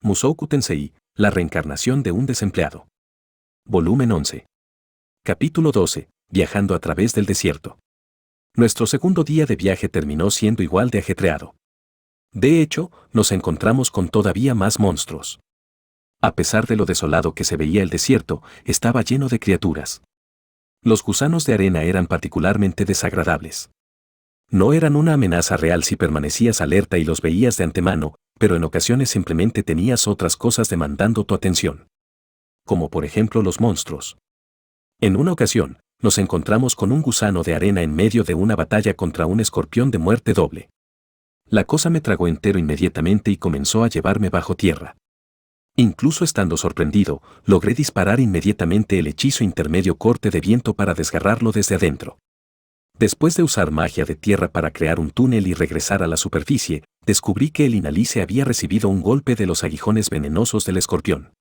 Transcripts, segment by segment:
Mushoku Tensei, la reencarnación de un desempleado. Volumen 11. Capítulo 12. Viajando a través del desierto. Nuestro segundo día de viaje terminó siendo igual de ajetreado. De hecho, nos encontramos con todavía más monstruos. A pesar de lo desolado que se veía el desierto, estaba lleno de criaturas. Los gusanos de arena eran particularmente desagradables. No eran una amenaza real si permanecías alerta y los veías de antemano, pero en ocasiones simplemente tenías otras cosas demandando tu atención. Como por ejemplo los monstruos. En una ocasión, nos encontramos con un gusano de arena en medio de una batalla contra un escorpión de muerte doble. La cosa me tragó entero inmediatamente y comenzó a llevarme bajo tierra. Incluso estando sorprendido, logré disparar inmediatamente el hechizo intermedio corte de viento para desgarrarlo desde adentro. Después de usar magia de tierra para crear un túnel y regresar a la superficie, descubrí que el Inalice había recibido un golpe de los aguijones venenosos del escorpión.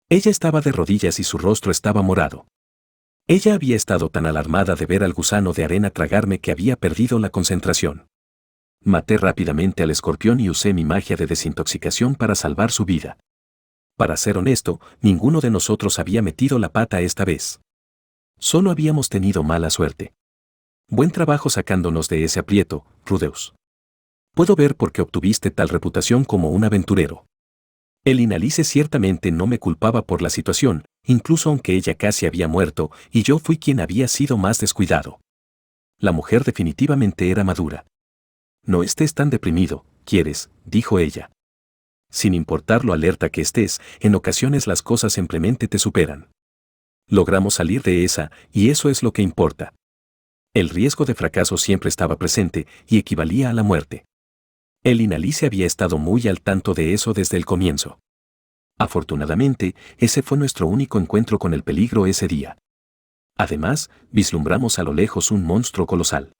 Ella estaba de rodillas y su rostro estaba morado. Ella había estado tan alarmada de ver al gusano de arena tragarme que había perdido la concentración. Maté rápidamente al escorpión y usé mi magia de desintoxicación para salvar su vida. Para ser honesto, ninguno de nosotros había metido la pata esta vez. Solo habíamos tenido mala suerte. Buen trabajo sacándonos de ese aprieto, Rudeus. Puedo ver por qué obtuviste tal reputación como un aventurero. El Inalice ciertamente no me culpaba por la situación, incluso aunque ella casi había muerto y yo fui quien había sido más descuidado. La mujer definitivamente era madura. No estés tan deprimido, ¿quieres?, dijo ella. Sin importar lo alerta que estés, en ocasiones las cosas simplemente te superan. Logramos salir de esa, y eso es lo que importa. El riesgo de fracaso siempre estaba presente y equivalía a la muerte. El Inalice había estado muy al tanto de eso desde el comienzo. Afortunadamente, ese fue nuestro único encuentro con el peligro ese día. Además, vislumbramos a lo lejos un monstruo colosal.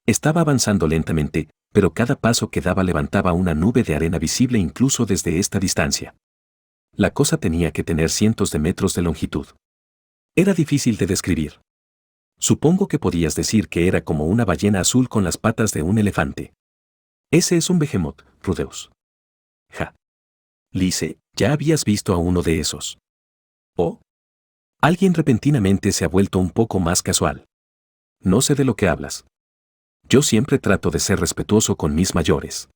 Estaba avanzando lentamente, pero cada paso que daba levantaba una nube de arena visible incluso desde esta distancia. La cosa tenía que tener cientos de metros de longitud. Era difícil de describir. Supongo que podías decir que era como una ballena azul con las patas de un elefante. Ese es un behemoth, Rudeus. Ja. Lice, ¿ya habías visto a uno de esos? ¿Oh? Alguien repentinamente se ha vuelto un poco más casual. No sé de lo que hablas. Yo siempre trato de ser respetuoso con mis mayores.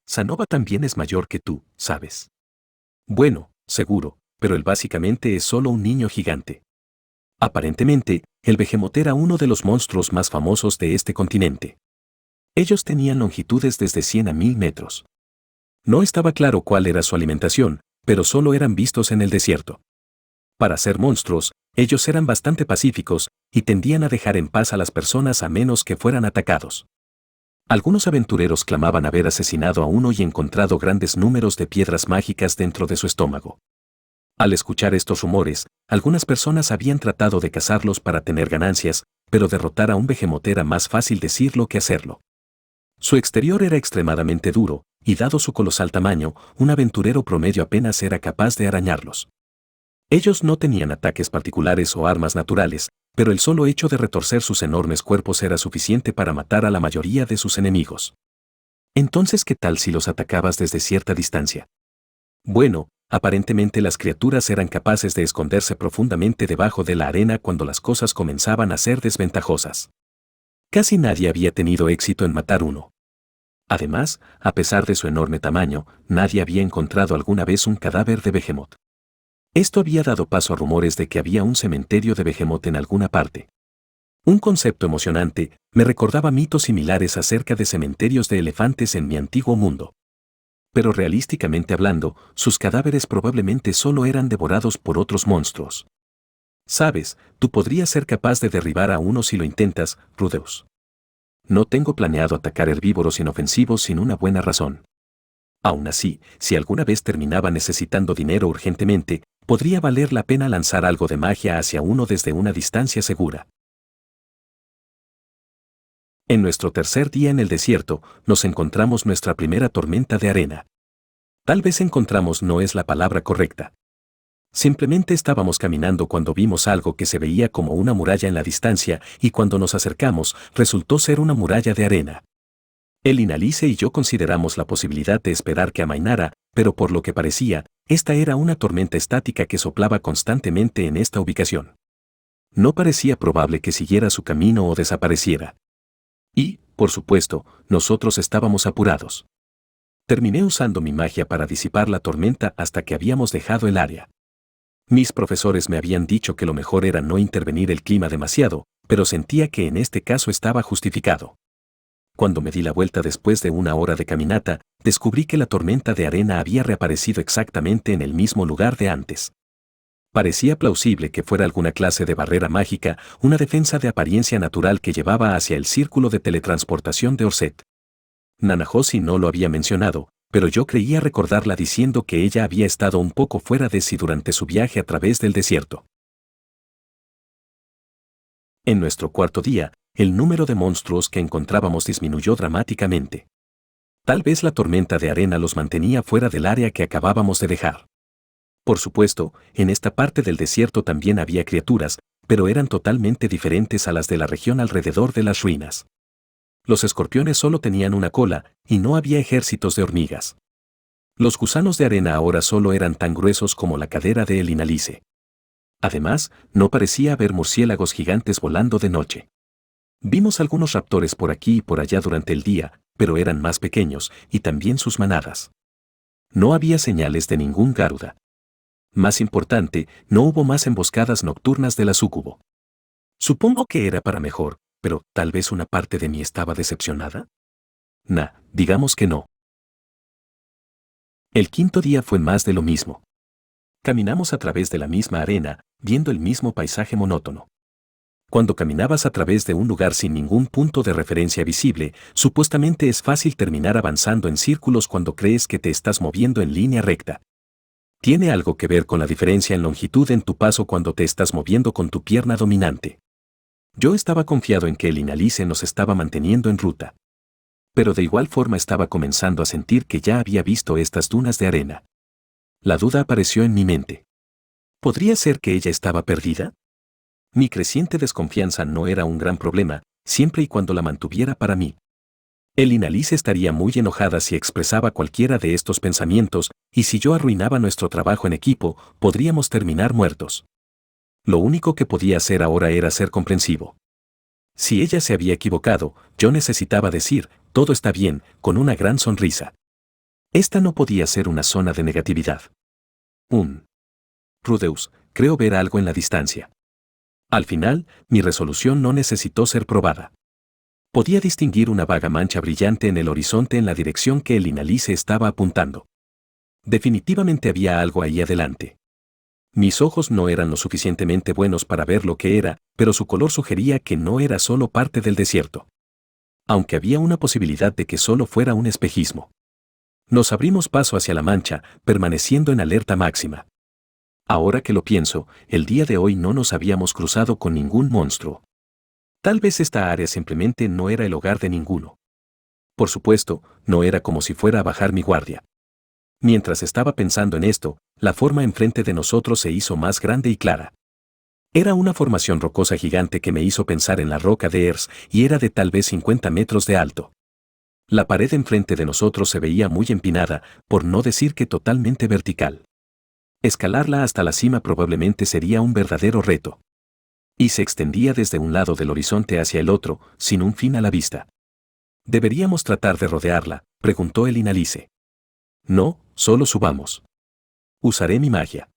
Sanova también es mayor que tú, ¿sabes? Bueno, seguro, pero él básicamente es solo un niño gigante. Aparentemente, el behemoth era uno de los monstruos más famosos de este continente. Ellos tenían longitudes desde 100 a 1000 metros. No estaba claro cuál era su alimentación, pero solo eran vistos en el desierto. Para ser monstruos, ellos eran bastante pacíficos y tendían a dejar en paz a las personas a menos que fueran atacados. Algunos aventureros clamaban haber asesinado a uno y encontrado grandes números de piedras mágicas dentro de su estómago. Al escuchar estos rumores, algunas personas habían tratado de cazarlos para tener ganancias, pero derrotar a un behemoth era más fácil decirlo que hacerlo. Su exterior era extremadamente duro, y dado su colosal tamaño, un aventurero promedio apenas era capaz de arañarlos. Ellos no tenían ataques particulares o armas naturales, pero el solo hecho de retorcer sus enormes cuerpos era suficiente para matar a la mayoría de sus enemigos. Entonces, ¿qué tal si los atacabas desde cierta distancia? Bueno, aparentemente las criaturas eran capaces de esconderse profundamente debajo de la arena cuando las cosas comenzaban a ser desventajosas. Casi nadie había tenido éxito en matar uno. Además, a pesar de su enorme tamaño, nadie había encontrado alguna vez un cadáver de behemoth. Esto había dado paso a rumores de que había un cementerio de behemoth en alguna parte. Un concepto emocionante, me recordaba mitos similares acerca de cementerios de elefantes en mi antiguo mundo. Pero realísticamente hablando, sus cadáveres probablemente solo eran devorados por otros monstruos. Sabes, tú podrías ser capaz de derribar a uno si lo intentas, Rudeus. No tengo planeado atacar herbívoros inofensivos sin una buena razón. Aún así, si alguna vez terminaba necesitando dinero urgentemente, podría valer la pena lanzar algo de magia hacia uno desde una distancia segura. En nuestro tercer día en el desierto, nos encontramos nuestra primera tormenta de arena. Tal vez encontramos no es la palabra correcta. Simplemente estábamos caminando cuando vimos algo que se veía como una muralla en la distancia y cuando nos acercamos resultó ser una muralla de arena. El Inalice y yo consideramos la posibilidad de esperar que amainara, pero por lo que parecía, esta era una tormenta estática que soplaba constantemente en esta ubicación. No parecía probable que siguiera su camino o desapareciera. Y, por supuesto, nosotros estábamos apurados. Terminé usando mi magia para disipar la tormenta hasta que habíamos dejado el área. Mis profesores me habían dicho que lo mejor era no intervenir el clima demasiado, pero sentía que en este caso estaba justificado. Cuando me di la vuelta después de una hora de caminata, descubrí que la tormenta de arena había reaparecido exactamente en el mismo lugar de antes. Parecía plausible que fuera alguna clase de barrera mágica, una defensa de apariencia natural que llevaba hacia el círculo de teletransportación de Orset. Nanahoshi no lo había mencionado, pero yo creía recordarla diciendo que ella había estado un poco fuera de sí durante su viaje a través del desierto. En nuestro cuarto día, el número de monstruos que encontrábamos disminuyó dramáticamente. Tal vez la tormenta de arena los mantenía fuera del área que acabábamos de dejar. Por supuesto, en esta parte del desierto también había criaturas, pero eran totalmente diferentes a las de la región alrededor de las ruinas. Los escorpiones solo tenían una cola, y no había ejércitos de hormigas. Los gusanos de arena ahora solo eran tan gruesos como la cadera de El Inalice. Además, no parecía haber murciélagos gigantes volando de noche. Vimos algunos raptores por aquí y por allá durante el día, pero eran más pequeños, y también sus manadas. No había señales de ningún garuda. Más importante, no hubo más emboscadas nocturnas de la súcubo. Supongo que era para mejor, pero tal vez una parte de mí estaba decepcionada. Digamos que no. El quinto día fue más de lo mismo. Caminamos a través de la misma arena, viendo el mismo paisaje monótono. Cuando caminabas a través de un lugar sin ningún punto de referencia visible, supuestamente es fácil terminar avanzando en círculos cuando crees que te estás moviendo en línea recta. Tiene algo que ver con la diferencia en longitud en tu paso cuando te estás moviendo con tu pierna dominante. Yo estaba confiado en que el Inalice nos estaba manteniendo en ruta. Pero de igual forma estaba comenzando a sentir que ya había visto estas dunas de arena. La duda apareció en mi mente. ¿Podría ser que ella estaba perdida? Mi creciente desconfianza no era un gran problema, siempre y cuando la mantuviera para mí. El Inalice estaría muy enojada si expresaba cualquiera de estos pensamientos, y si yo arruinaba nuestro trabajo en equipo, podríamos terminar muertos. Lo único que podía hacer ahora era ser comprensivo. Si ella se había equivocado, yo necesitaba decir, todo está bien, con una gran sonrisa. Esta no podía ser una zona de negatividad. Rudeus, creo ver algo en la distancia. Al final, mi resolución no necesitó ser probada. Podía distinguir una vaga mancha brillante en el horizonte en la dirección que el Inalice estaba apuntando. Definitivamente había algo ahí adelante. Mis ojos no eran lo suficientemente buenos para ver lo que era, pero su color sugería que no era solo parte del desierto. Aunque había una posibilidad de que solo fuera un espejismo. Nos abrimos paso hacia la mancha, permaneciendo en alerta máxima. Ahora que lo pienso, el día de hoy no nos habíamos cruzado con ningún monstruo. Tal vez esta área simplemente no era el hogar de ninguno. Por supuesto, no era como si fuera a bajar mi guardia. Mientras estaba pensando en esto, la forma enfrente de nosotros se hizo más grande y clara. Era una formación rocosa gigante que me hizo pensar en la roca de Ers y era de tal vez 50 metros de alto. La pared enfrente de nosotros se veía muy empinada, por no decir que totalmente vertical. Escalarla hasta la cima probablemente sería un verdadero reto. Y se extendía desde un lado del horizonte hacia el otro, sin un fin a la vista. ¿Deberíamos tratar de rodearla?, preguntó el Inalice. No, solo subamos. Usaré mi magia.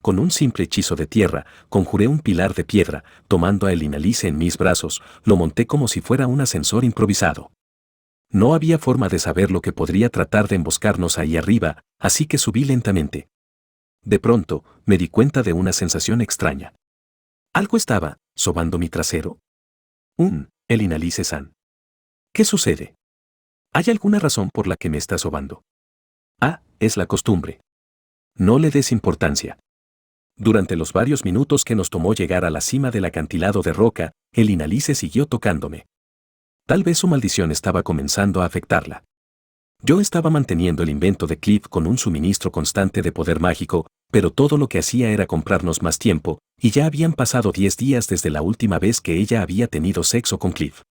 Con un simple hechizo de tierra, conjuré un pilar de piedra, tomando a el Inalice en mis brazos, lo monté como si fuera un ascensor improvisado. No había forma de saber lo que podría tratar de emboscarnos ahí arriba, así que subí lentamente. De pronto, me di cuenta de una sensación extraña. Algo estaba sobando mi trasero. El Inalice-san. ¿Qué sucede? ¿Hay alguna razón por la que me está sobando? Es la costumbre. No le des importancia. Durante los varios minutos que nos tomó llegar a la cima del acantilado de roca, el Inalice siguió tocándome. Tal vez su maldición estaba comenzando a afectarla. Yo estaba manteniendo el invento de Cliff con un suministro constante de poder mágico, pero todo lo que hacía era comprarnos más tiempo, y ya habían pasado 10 días desde la última vez que ella había tenido sexo con Cliff.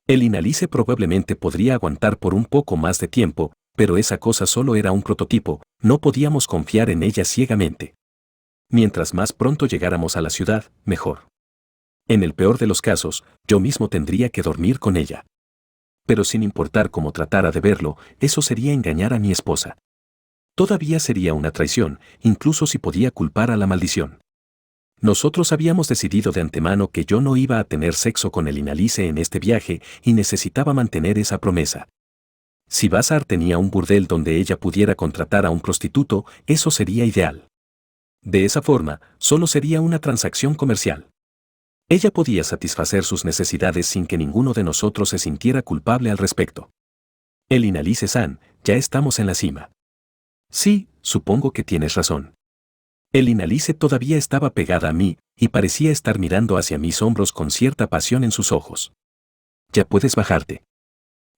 El Inalice probablemente podría aguantar por un poco más de tiempo, pero esa cosa solo era un prototipo, no podíamos confiar en ella ciegamente. Mientras más pronto llegáramos a la ciudad, mejor. En el peor de los casos, yo mismo tendría que dormir con ella. Pero sin importar cómo tratara de verlo, eso sería engañar a mi esposa. Todavía sería una traición, incluso si podía culpar a la maldición. Nosotros habíamos decidido de antemano que yo no iba a tener sexo con el Inalice en este viaje y necesitaba mantener esa promesa. Si Bazar tenía un burdel donde ella pudiera contratar a un prostituto, eso sería ideal. De esa forma, solo sería una transacción comercial. Ella podía satisfacer sus necesidades sin que ninguno de nosotros se sintiera culpable al respecto. El Inalice-san, ya estamos en la cima. Sí, supongo que tienes razón. El Inalice todavía estaba pegada a mí, y parecía estar mirando hacia mis hombros con cierta pasión en sus ojos. Ya puedes bajarte.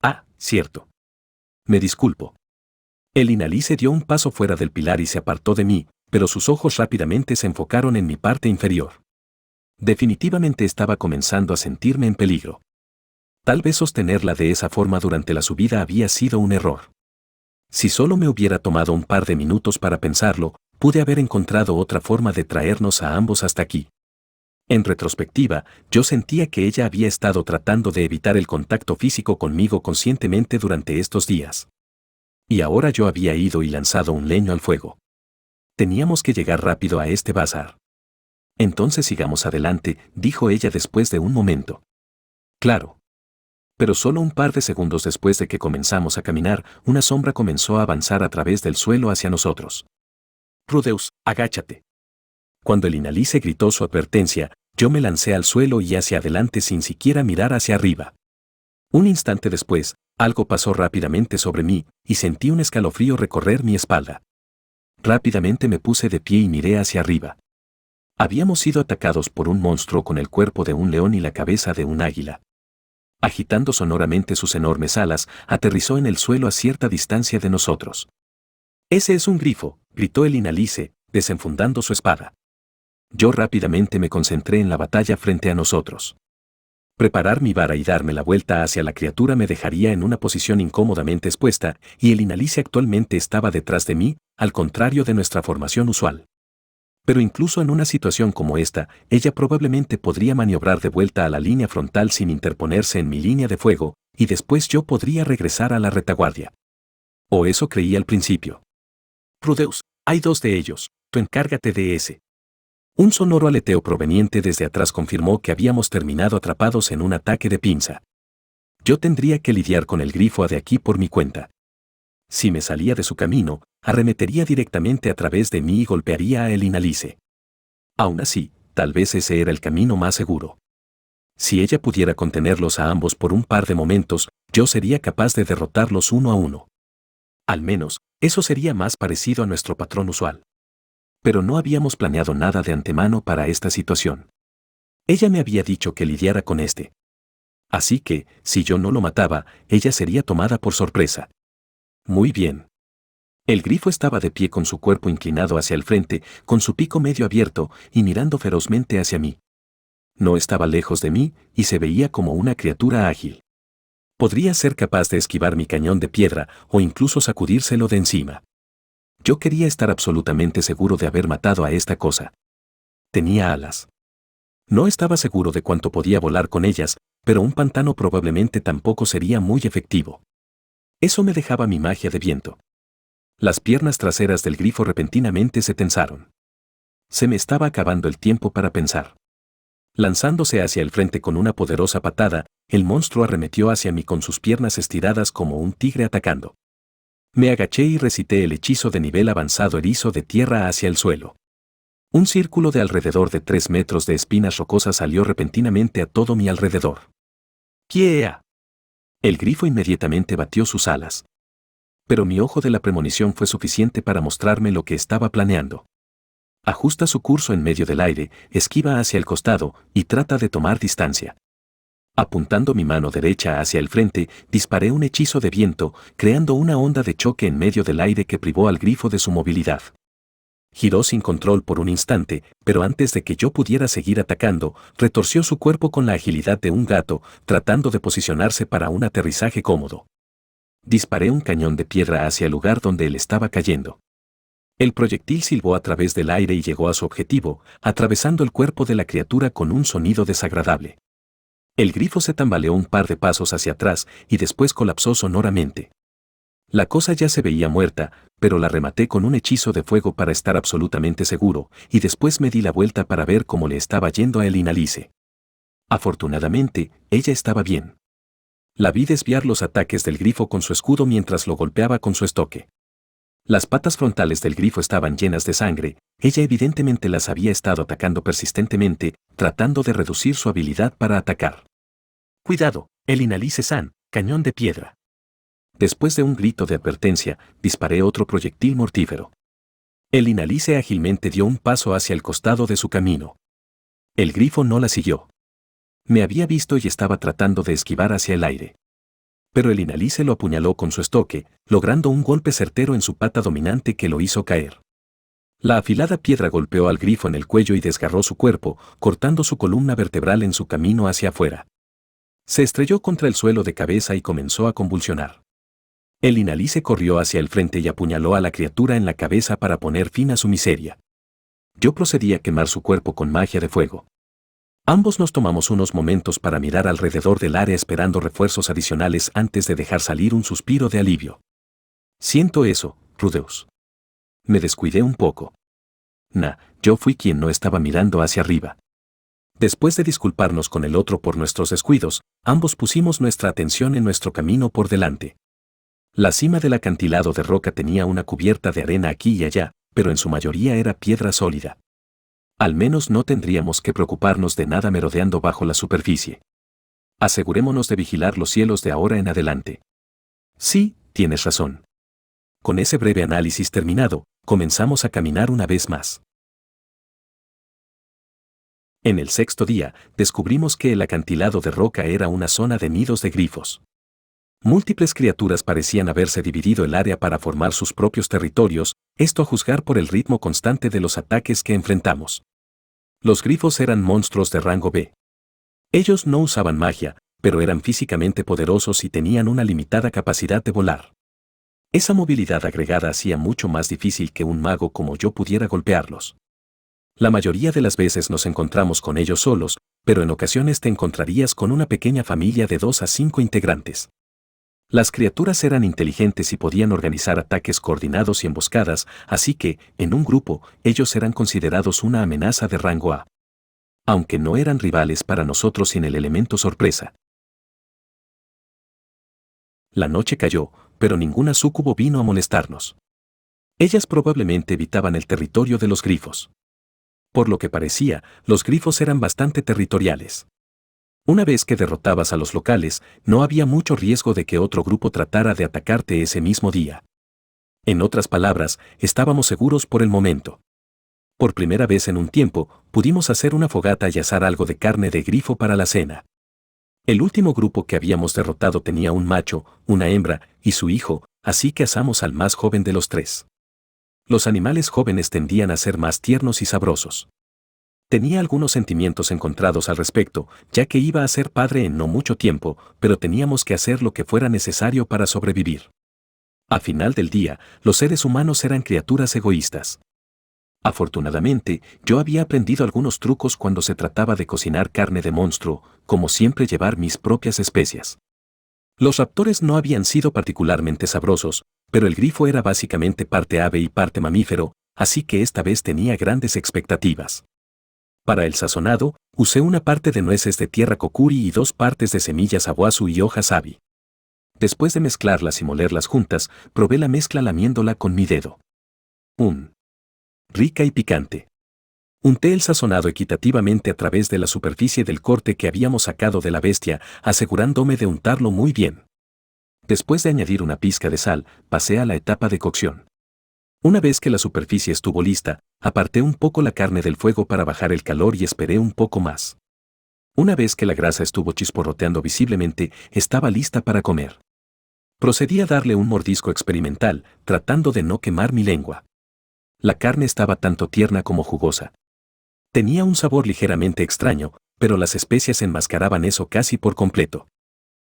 Ah, cierto. Me disculpo. El Inalice dio un paso fuera del pilar y se apartó de mí, pero sus ojos rápidamente se enfocaron en mi parte inferior. Definitivamente estaba comenzando a sentirme en peligro. Tal vez sostenerla de esa forma durante la subida había sido un error. Si solo me hubiera tomado un par de minutos para pensarlo, pude haber encontrado otra forma de traernos a ambos hasta aquí. En retrospectiva, yo sentía que ella había estado tratando de evitar el contacto físico conmigo conscientemente durante estos días. Y ahora yo había ido y lanzado un leño al fuego. Teníamos que llegar rápido a este bazar. Entonces sigamos adelante, dijo ella después de un momento. Claro. Pero solo un par de segundos después de que comenzamos a caminar, una sombra comenzó a avanzar a través del suelo hacia nosotros. Rudeus, agáchate. Cuando el Inalice gritó su advertencia, yo me lancé al suelo y hacia adelante sin siquiera mirar hacia arriba. Un instante después, algo pasó rápidamente sobre mí, y sentí un escalofrío recorrer mi espalda. Rápidamente me puse de pie y miré hacia arriba. Habíamos sido atacados por un monstruo con el cuerpo de un león y la cabeza de un águila. Agitando sonoramente sus enormes alas, aterrizó en el suelo a cierta distancia de nosotros. «¡Ese es un grifo!», gritó el Inalice, desenfundando su espada. Yo rápidamente me concentré en la batalla frente a nosotros. Preparar mi vara y darme la vuelta hacia la criatura me dejaría en una posición incómodamente expuesta, y el Inalice actualmente estaba detrás de mí, al contrario de nuestra formación usual. Pero incluso en una situación como esta, ella probablemente podría maniobrar de vuelta a la línea frontal sin interponerse en mi línea de fuego, y después yo podría regresar a la retaguardia. O eso creí al principio. Rudeus, hay dos de ellos, tú encárgate de ese. Un sonoro aleteo proveniente desde atrás confirmó que habíamos terminado atrapados en un ataque de pinza. Yo tendría que lidiar con el grifo de aquí por mi cuenta. Si me salía de su camino, arremetería directamente a través de mí y golpearía a el Inalice. Aún así, tal vez ese era el camino más seguro. Si ella pudiera contenerlos a ambos por un par de momentos, yo sería capaz de derrotarlos uno a uno. Al menos, eso sería más parecido a nuestro patrón usual. Pero no habíamos planeado nada de antemano para esta situación. Ella me había dicho que lidiara con este. Así que, si yo no lo mataba, ella sería tomada por sorpresa. Muy bien. El grifo estaba de pie con su cuerpo inclinado hacia el frente, con su pico medio abierto y mirando ferozmente hacia mí. No estaba lejos de mí y se veía como una criatura ágil. Podría ser capaz de esquivar mi cañón de piedra o incluso sacudírselo de encima. Yo quería estar absolutamente seguro de haber matado a esta cosa. Tenía alas. No estaba seguro de cuánto podía volar con ellas, pero un pantano probablemente tampoco sería muy efectivo. Eso me dejaba mi magia de viento. Las piernas traseras del grifo repentinamente se tensaron. Se me estaba acabando el tiempo para pensar. Lanzándose hacia el frente con una poderosa patada, el monstruo arremetió hacia mí con sus piernas estiradas como un tigre atacando. Me agaché y recité el hechizo de nivel avanzado erizo de tierra hacia el suelo. Un círculo de alrededor de 3 metros de espinas rocosas salió repentinamente a todo mi alrededor. ¡Kiea! El grifo inmediatamente batió sus alas. Pero mi ojo de la premonición fue suficiente para mostrarme lo que estaba planeando. Ajusta su curso en medio del aire, esquiva hacia el costado y trata de tomar distancia. Apuntando mi mano derecha hacia el frente, disparé un hechizo de viento, creando una onda de choque en medio del aire que privó al grifo de su movilidad. Giró sin control por un instante, pero antes de que yo pudiera seguir atacando, retorció su cuerpo con la agilidad de un gato, tratando de posicionarse para un aterrizaje cómodo. Disparé un cañón de piedra hacia el lugar donde él estaba cayendo. El proyectil silbó a través del aire y llegó a su objetivo, atravesando el cuerpo de la criatura con un sonido desagradable. El grifo se tambaleó un par de pasos hacia atrás y después colapsó sonoramente. La cosa ya se veía muerta, pero la rematé con un hechizo de fuego para estar absolutamente seguro, y después me di la vuelta para ver cómo le estaba yendo a Elinalice. Afortunadamente, ella estaba bien. La vi desviar los ataques del grifo con su escudo mientras lo golpeaba con su estoque. Las patas frontales del grifo estaban llenas de sangre, ella evidentemente las había estado atacando persistentemente, tratando de reducir su habilidad para atacar. «Cuidado, Elinalice-san, cañón de piedra». Después de un grito de advertencia, disparé otro proyectil mortífero. Elinalice ágilmente dio un paso hacia el costado de su camino. El grifo no la siguió. Me había visto y estaba tratando de esquivar hacia el aire. Pero Elinalice lo apuñaló con su estoque, logrando un golpe certero en su pata dominante que lo hizo caer. La afilada piedra golpeó al grifo en el cuello y desgarró su cuerpo, cortando su columna vertebral en su camino hacia afuera. Se estrelló contra el suelo de cabeza y comenzó a convulsionar. Elinalice corrió hacia el frente y apuñaló a la criatura en la cabeza para poner fin a su miseria. Yo procedí a quemar su cuerpo con magia de fuego. Ambos nos tomamos unos momentos para mirar alrededor del área esperando refuerzos adicionales antes de dejar salir un suspiro de alivio. Siento eso, Rudeus. Me descuidé un poco. Yo fui quien no estaba mirando hacia arriba. Después de disculparnos con el otro por nuestros descuidos, ambos pusimos nuestra atención en nuestro camino por delante. La cima del acantilado de roca tenía una cubierta de arena aquí y allá, pero en su mayoría era piedra sólida. Al menos no tendríamos que preocuparnos de nada merodeando bajo la superficie. Asegurémonos de vigilar los cielos de ahora en adelante. Sí, tienes razón. Con ese breve análisis terminado, comenzamos a caminar una vez más. En el sexto día, descubrimos que el acantilado de roca era una zona de nidos de grifos. Múltiples criaturas parecían haberse dividido el área para formar sus propios territorios, esto a juzgar por el ritmo constante de los ataques que enfrentamos. Los grifos eran monstruos de rango B. Ellos no usaban magia, pero eran físicamente poderosos y tenían una limitada capacidad de volar. Esa movilidad agregada hacía mucho más difícil que un mago como yo pudiera golpearlos. La mayoría de las veces nos encontramos con ellos solos, pero en ocasiones te encontrarías con una pequeña familia de 2 a 5 integrantes. Las criaturas eran inteligentes y podían organizar ataques coordinados y emboscadas, así que, en un grupo, ellos eran considerados una amenaza de rango A. Aunque no eran rivales para nosotros sin el elemento sorpresa. La noche cayó, pero ninguna súcubo vino a molestarnos. Ellas probablemente evitaban el territorio de los grifos. Por lo que parecía, los grifos eran bastante territoriales. Una vez que derrotabas a los locales, no había mucho riesgo de que otro grupo tratara de atacarte ese mismo día. En otras palabras, estábamos seguros por el momento. Por primera vez en un tiempo, pudimos hacer una fogata y asar algo de carne de grifo para la cena. El último grupo que habíamos derrotado tenía un macho, una hembra y su hijo, así que asamos al más joven de los 3. Los animales jóvenes tendían a ser más tiernos y sabrosos. Tenía algunos sentimientos encontrados al respecto, ya que iba a ser padre en no mucho tiempo, pero teníamos que hacer lo que fuera necesario para sobrevivir. Al final del día, los seres humanos eran criaturas egoístas. Afortunadamente, yo había aprendido algunos trucos cuando se trataba de cocinar carne de monstruo, como siempre llevar mis propias especias. Los raptores no habían sido particularmente sabrosos, pero el grifo era básicamente parte ave y parte mamífero, así que esta vez tenía grandes expectativas. Para el sazonado, usé una parte de nueces de tierra kokuri y 2 partes de semillas aguazu y hojas sabi. Después de mezclarlas y molerlas juntas, probé la mezcla lamiéndola con mi dedo. Rica y picante. Unté el sazonado equitativamente a través de la superficie del corte que habíamos sacado de la bestia, asegurándome de untarlo muy bien. Después de añadir una pizca de sal, pasé a la etapa de cocción. Una vez que la superficie estuvo lista, aparté un poco la carne del fuego para bajar el calor y esperé un poco más. Una vez que la grasa estuvo chisporroteando visiblemente, estaba lista para comer. Procedí a darle un mordisco experimental, tratando de no quemar mi lengua. La carne estaba tanto tierna como jugosa. Tenía un sabor ligeramente extraño, pero las especias enmascaraban eso casi por completo.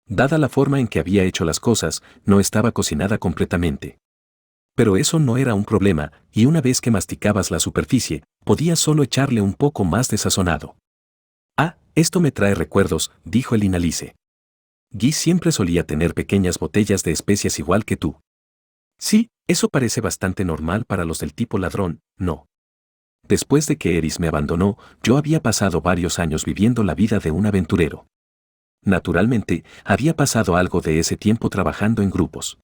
Dada la forma en que había hecho las cosas, no estaba cocinada completamente. Pero eso no era un problema, y una vez que masticabas la superficie, podías solo echarle un poco más de sazonado. Ah, esto me trae recuerdos, dijo el Inalice. Guy siempre solía tener pequeñas botellas de especias igual que tú. Sí, eso parece bastante normal para los del tipo ladrón, ¿no? Después de que Eris me abandonó, yo había pasado varios años viviendo la vida de un aventurero. Naturalmente, había pasado algo de ese tiempo trabajando en grupos.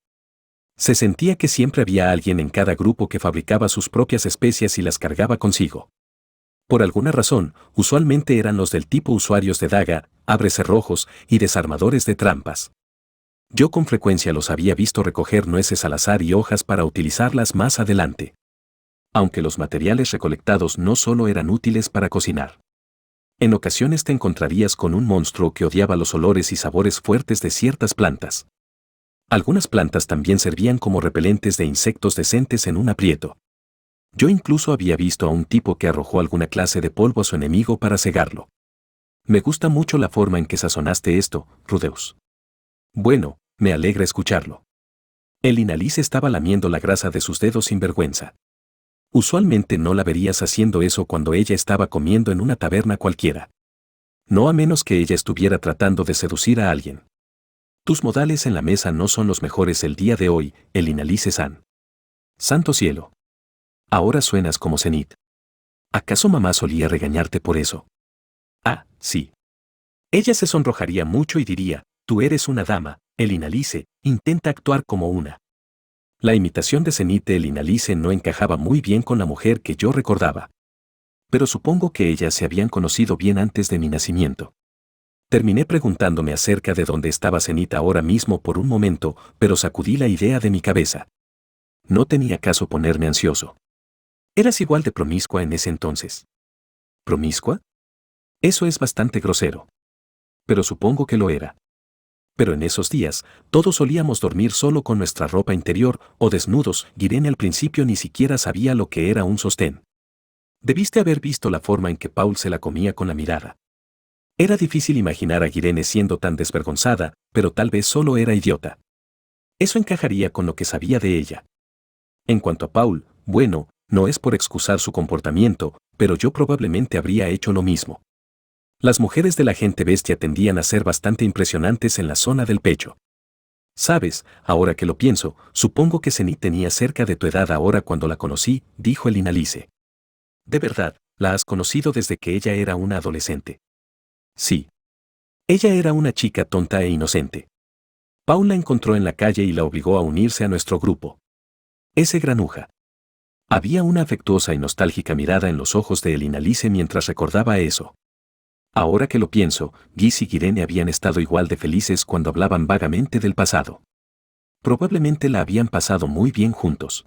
Se sentía que siempre había alguien en cada grupo que fabricaba sus propias especias y las cargaba consigo. Por alguna razón, usualmente eran los del tipo usuarios de daga, abrecerrojos y desarmadores de trampas. Yo con frecuencia los había visto recoger nueces al azar y hojas para utilizarlas más adelante. Aunque los materiales recolectados no solo eran útiles para cocinar. En ocasiones te encontrarías con un monstruo que odiaba los olores y sabores fuertes de ciertas plantas. Algunas plantas también servían como repelentes de insectos decentes en un aprieto. Yo incluso había visto a un tipo que arrojó alguna clase de polvo a su enemigo para cegarlo. Me gusta mucho la forma en que sazonaste esto, Rudeus. Bueno, me alegra escucharlo. El Inalice estaba lamiendo la grasa de sus dedos sin vergüenza. Usualmente no la verías haciendo eso cuando ella estaba comiendo en una taberna cualquiera. No a menos que ella estuviera tratando de seducir a alguien. Tus modales en la mesa no son los mejores el día de hoy, el Inalice-san. Santo cielo. Ahora suenas como Zenith. ¿Acaso mamá solía regañarte por eso? Ah, sí. Ella se sonrojaría mucho y diría, tú eres una dama, el Inalice, intenta actuar como una. La imitación de Zenith de el Inalice no encajaba muy bien con la mujer que yo recordaba. Pero supongo que ellas se habían conocido bien antes de mi nacimiento. Terminé preguntándome acerca de dónde estaba Zenith ahora mismo por un momento, pero sacudí la idea de mi cabeza. No tenía caso ponerme ansioso. Eras igual de promiscua en ese entonces. ¿Promiscua? Eso es bastante grosero. Pero supongo que lo era. Pero en esos días, todos solíamos dormir solo con nuestra ropa interior o desnudos. Irene al principio ni siquiera sabía lo que era un sostén. Debiste haber visto la forma en que Paul se la comía con la mirada. Era difícil imaginar a Irene siendo tan desvergonzada, pero tal vez solo era idiota. Eso encajaría con lo que sabía de ella. En cuanto a Paul, bueno, no es por excusar su comportamiento, pero yo probablemente habría hecho lo mismo. Las mujeres de la gente bestia tendían a ser bastante impresionantes en la zona del pecho. Sabes, ahora que lo pienso, supongo que Zenith tenía cerca de tu edad ahora cuando la conocí, dijo el Inalice. De verdad, la has conocido desde que ella era una adolescente. Sí. Ella era una chica tonta e inocente. Paul la encontró en la calle y la obligó a unirse a nuestro grupo. Ese granuja. Había una afectuosa y nostálgica mirada en los ojos de el Inalice mientras recordaba eso. Ahora que lo pienso, Giz y Irene habían estado igual de felices cuando hablaban vagamente del pasado. Probablemente la habían pasado muy bien juntos.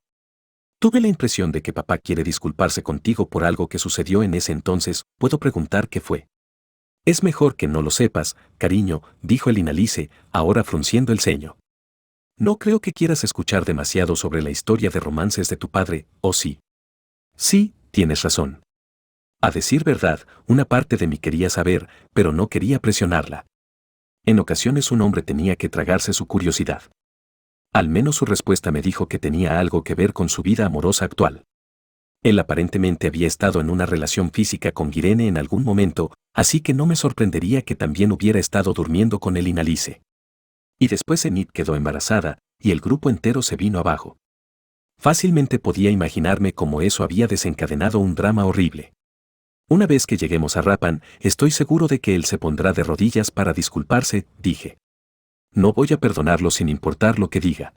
Tuve la impresión de que papá quiere disculparse contigo por algo que sucedió en ese entonces. ¿Puedo preguntar qué fue? Es mejor que no lo sepas, cariño, dijo el Inalice, ahora frunciendo el ceño. No creo que quieras escuchar demasiado sobre la historia de romances de tu padre, ¿o sí? Sí, tienes razón. A decir verdad, una parte de mí quería saber, pero no quería presionarla. En ocasiones un hombre tenía que tragarse su curiosidad. Al menos su respuesta me dijo que tenía algo que ver con su vida amorosa actual. Él aparentemente había estado en una relación física con Irene en algún momento, así que no me sorprendería que también hubiera estado durmiendo con el Inalice. Y después Zenith quedó embarazada, y el grupo entero se vino abajo. Fácilmente podía imaginarme cómo eso había desencadenado un drama horrible. Una vez que lleguemos a Rapan, estoy seguro de que él se pondrá de rodillas para disculparse, dije. No voy a perdonarlo sin importar lo que diga.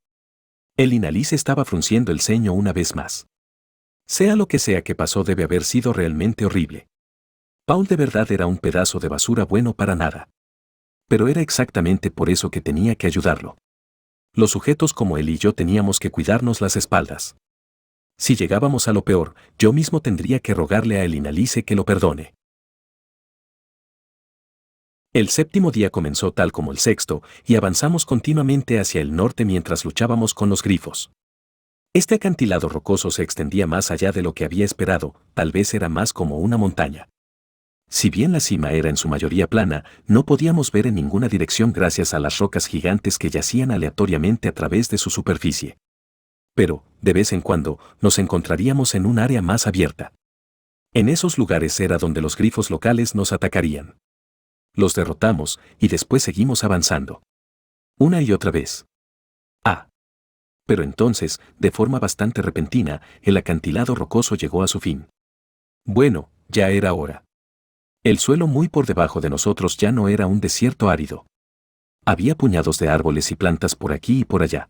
El Inalice estaba frunciendo el ceño una vez más. Sea lo que sea que pasó debe haber sido realmente horrible. Paul de verdad era un pedazo de basura bueno para nada. Pero era exactamente por eso que tenía que ayudarlo. Los sujetos como él y yo teníamos que cuidarnos las espaldas. Si llegábamos a lo peor, yo mismo tendría que rogarle a el Inalice que lo perdone. El séptimo día comenzó tal como el sexto, y avanzamos continuamente hacia el norte mientras luchábamos con los grifos. Este acantilado rocoso se extendía más allá de lo que había esperado, tal vez era más como una montaña. Si bien la cima era en su mayoría plana, no podíamos ver en ninguna dirección gracias a las rocas gigantes que yacían aleatoriamente a través de su superficie. Pero, de vez en cuando, nos encontraríamos en un área más abierta. En esos lugares era donde los grifos locales nos atacarían. Los derrotamos y después seguimos avanzando. Una y otra vez. Pero entonces, de forma bastante repentina, el acantilado rocoso llegó a su fin. Bueno, ya era hora. El suelo muy por debajo de nosotros ya no era un desierto árido. Había puñados de árboles y plantas por aquí y por allá.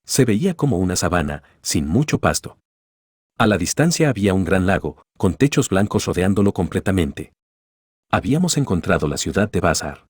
Se veía como una sabana, sin mucho pasto. A la distancia había un gran lago, con techos blancos rodeándolo completamente. Habíamos encontrado la ciudad de Bazar.